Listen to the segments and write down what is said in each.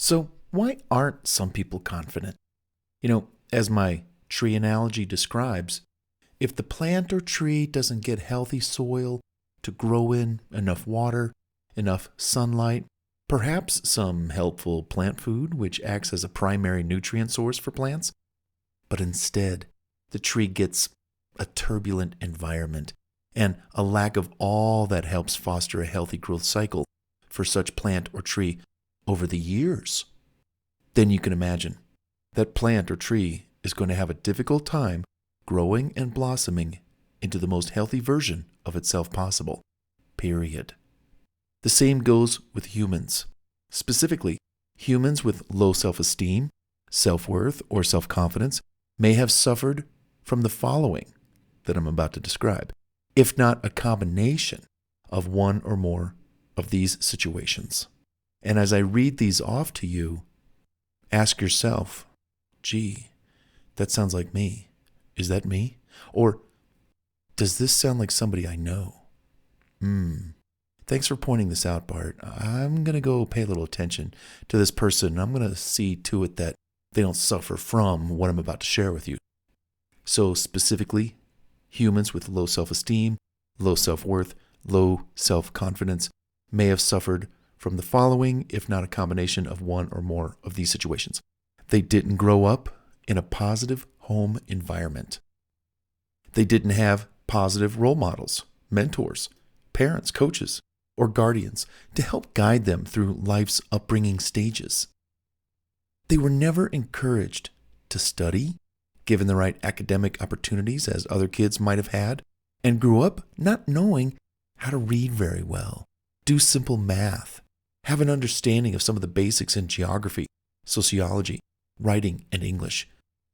So, why aren't some people confident? As my tree analogy describes, if the plant or tree doesn't get healthy soil to grow in, enough water, enough sunlight, perhaps some helpful plant food which acts as a primary nutrient source for plants, but instead the tree gets a turbulent environment and a lack of all that helps foster a healthy growth cycle for such plant or tree over the years, then you can imagine that plant or tree is going to have a difficult time growing and blossoming into the most healthy version of itself possible, period. The same goes with humans. Specifically, humans with low self-esteem, self-worth, or self-confidence may have suffered from the following that I'm about to describe, if not a combination of one or more of these situations. And as I read these off to you, ask yourself, gee, that sounds like me. Is that me? Or does this sound like somebody I know? Thanks for pointing this out, Bart. I'm going to go pay a little attention to this person. I'm going to see to it that they don't suffer from what I'm about to share with you. So specifically, humans with low self-esteem, low self-worth, low self-confidence may have suffered from the following, if not a combination of one or more of these situations. They didn't grow up in a positive home environment. They didn't have positive role models, mentors, parents, coaches, or guardians to help guide them through life's upbringing stages. They were never encouraged to study, given the right academic opportunities as other kids might have had, and grew up not knowing how to read very well, do simple math, have an understanding of some of the basics in geography, sociology, writing, and English,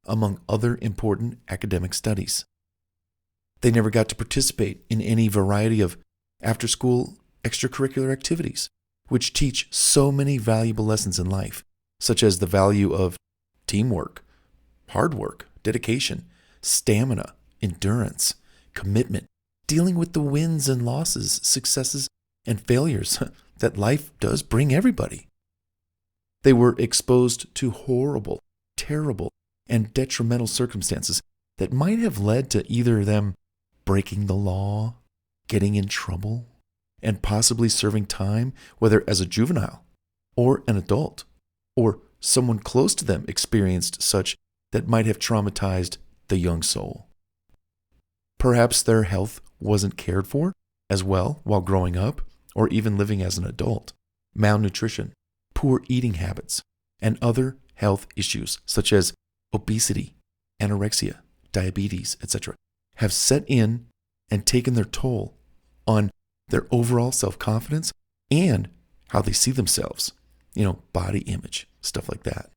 among other important academic studies. They never got to participate in any variety of after-school extracurricular activities, which teach so many valuable lessons in life, such as the value of teamwork, hard work, dedication, stamina, endurance, commitment, dealing with the wins and losses, successes, and failures that life does bring everybody. They were exposed to horrible, terrible, and detrimental circumstances that might have led to either them breaking the law, getting in trouble, and possibly serving time, whether as a juvenile or an adult, or someone close to them experienced such that might have traumatized the young soul. Perhaps their health wasn't cared for as well while growing up or even living as an adult. Malnutrition, poor eating habits, and other health issues such as obesity, anorexia, diabetes, etc., have set in and taken their toll on their overall self-confidence and how they see themselves, body image, stuff like that.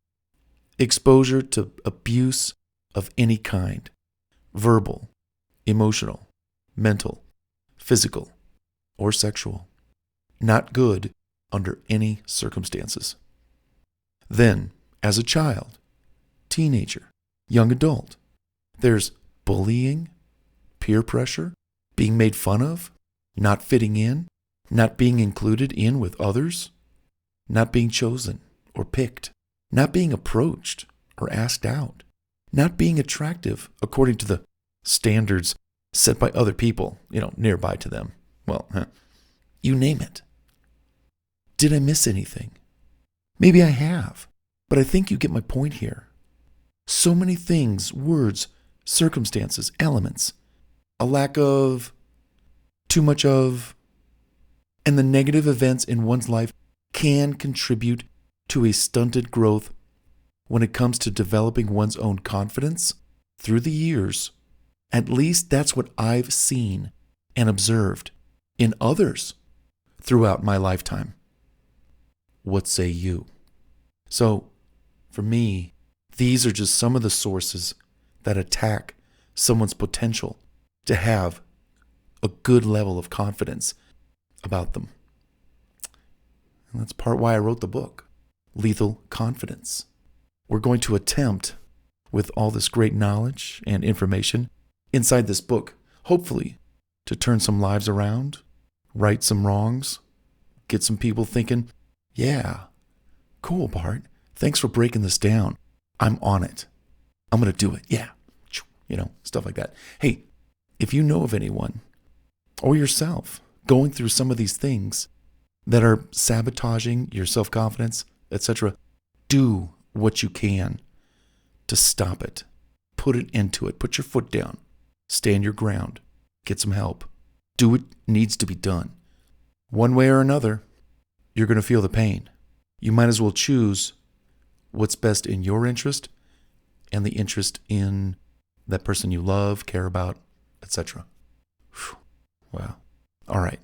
Exposure to abuse of any kind, verbal, emotional, mental, physical, or sexual, not good under any circumstances. Then, as a child, teenager, young adult, there's bullying, peer pressure, being made fun of, not fitting in, not being included in with others, not being chosen or picked, not being approached or asked out, not being attractive according to the standards set by other people, nearby to them. You name it. Did I miss anything? Maybe I have, but I think you get my point here. So many things, words, circumstances, elements, a lack of, too much of, and the negative events in one's life can contribute to a stunted growth when it comes to developing one's own confidence through the years. At least that's what I've seen and observed in others throughout my lifetime. What say you? So, for me, these are just some of the sources that attack someone's potential to have a good level of confidence about them. And that's part why I wrote the book, Lethal Confidence. We're going to attempt, with all this great knowledge and information inside this book, hopefully, to turn some lives around, right some wrongs, get some people thinking, yeah, Cool, Bart. Thanks for breaking this down. I'm on it. I'm going to do it. Yeah. Stuff like that. Hey, if you know of anyone or yourself going through some of these things that are sabotaging your self-confidence, etc., do what you can to stop it. Put it into it. Put your foot down. Stand your ground. Get some help. Do what needs to be done. One way or another, you're going to feel the pain. You might as well choose what's best in your interest and the interest in that person you love, care about, etc. Wow. All right.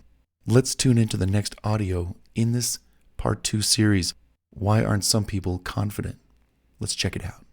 Let's tune into the next audio in this part 2 series. Why aren't some people confident? Let's check it out.